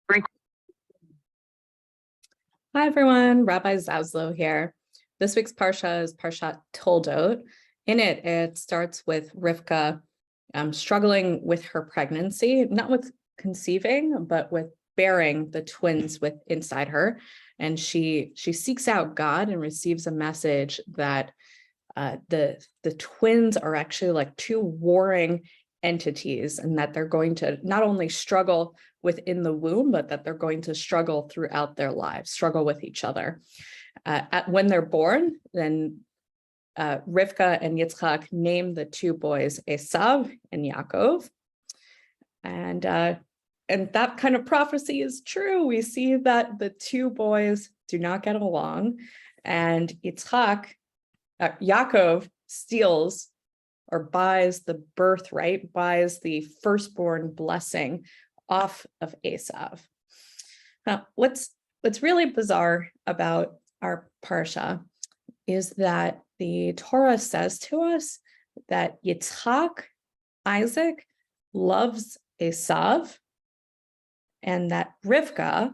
Hi everyone, Rabbi Zaslow here. This week's Parsha is Parsha Toldot. In it, it starts with Rivka struggling with her pregnancy, not with conceiving, but with bearing the twins inside her. And she seeks out God and receives a message that the twins are actually like two warring entities, and that they're going to not only struggle within the womb, but that they're going to struggle throughout their lives, struggle with each other. When they're born, then Rivka and Yitzchak name the two boys Esav and Yaakov. And that kind of prophecy is true. We see that the two boys do not get along, and Yaakov steals or buys the birthright, buys the firstborn blessing off of Esav. Now, what's really bizarre about our Parsha is that the Torah says to us that Yitzchak, Isaac, loves Esav, and that Rebecca,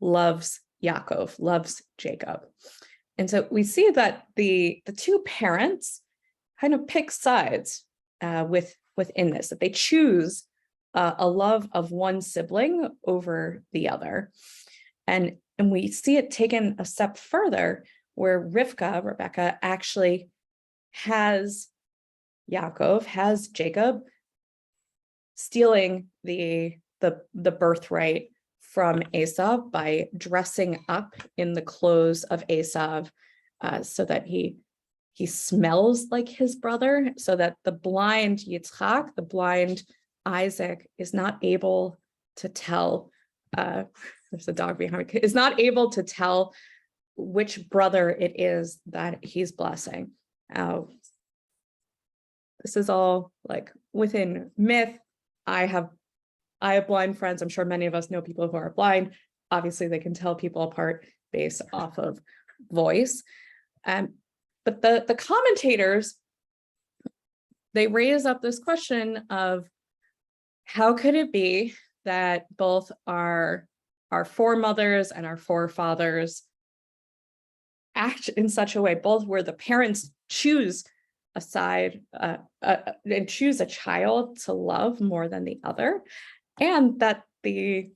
loves Yaakov, loves Jacob. And so we see that the two parents kind of pick sides within this, that they choose a love of one sibling over the other. And we see it taken a step further, where Rebecca, actually has Jacob stealing the birthright from Esav by dressing up in the clothes of Esav so that he smells like his brother, so that the blind Yitzchak, the blind Isaac, is not able to tell, there's a dog behind me, is not able to tell which brother it is that he's blessing. This is all like within myth. I have blind friends. I'm sure many of us know people who are blind. Obviously, they can tell people apart based off of voice. But the commentators, they raise up this question of how could it be that both our foremothers and our forefathers act in such a way, both where the parents choose a side and choose a child to love more than the other, and that the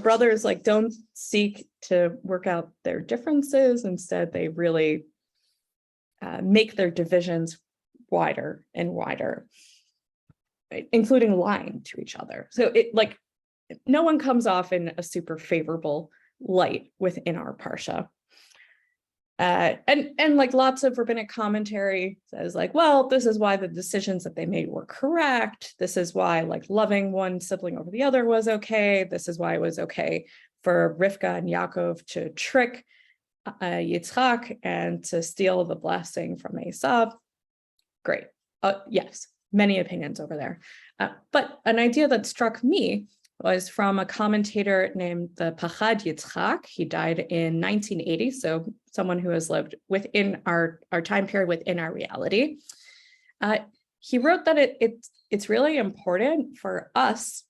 brothers like don't seek to work out their differences. Instead, they really make their divisions wider and wider, right? Including lying to each other. So no one comes off in a super favorable light within our Parsha. And like lots of rabbinic commentary says like, well, this is why the decisions that they made were correct. This is why like loving one sibling over the other was okay. This is why it was okay for Rivka and Yaakov to trick Yitzchak and to steal the blessing from Esav. Great. Yes, many opinions over there. But an idea that struck me was from a commentator named the Pachad Yitzchak. He died in 1980, so someone who has lived within our time period, within our reality. He wrote that it's really important for us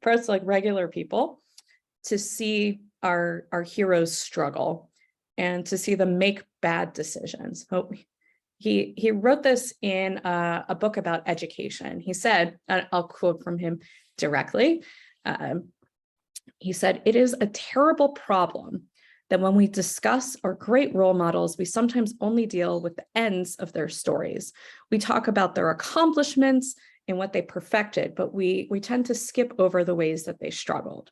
like regular people, to see our heroes struggle and to see them make bad decisions. So he wrote this in a book about education. He said, and I'll quote from him directly. He said, "It is a terrible problem that when we discuss our great role models, we sometimes only deal with the ends of their stories. We talk about their accomplishments and what they perfected, but we tend to skip over the ways that they struggled.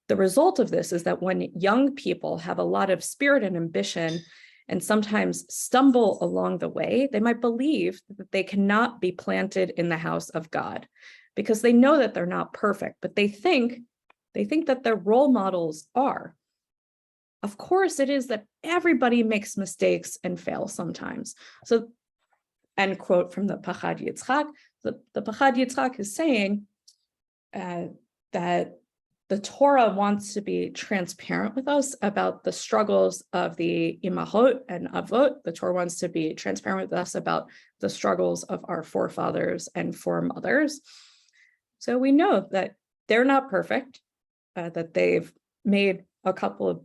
The result of this is that when young people have a lot of spirit and ambition and sometimes stumble along the way, they might believe that they cannot be planted in the house of God, because they know that they're not perfect, but they think that their role models are. Of course, it is that everybody makes mistakes and fails sometimes." So, end quote from the Pachad Yitzchak. The Pachad Yitzchak is saying that the Torah wants to be transparent with us about the struggles of the imahot and avot. The Torah wants to be transparent with us about the struggles of our forefathers and foremothers. So we know that they're not perfect, that they've made a couple of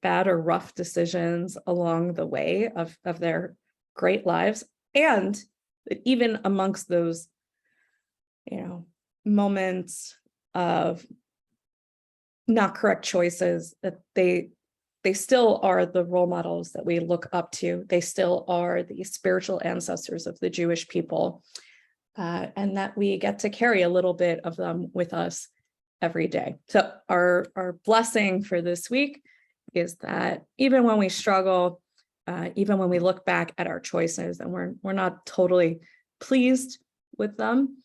bad or rough decisions along the way of their great lives, and that even amongst those, moments of not correct choices, that they still are the role models that we look up to. They still are the spiritual ancestors of the Jewish people, and that we get to carry a little bit of them with us every day. So our blessing for this week is that even when we struggle, even when we look back at our choices and we're not totally pleased with them,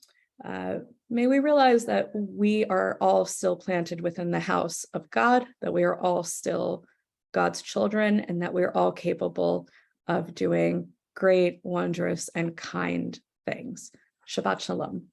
may we realize that we are all still planted within the house of God, that we are all still God's children, and that we're all capable of doing great, wondrous, and kind things. Shabbat Shalom.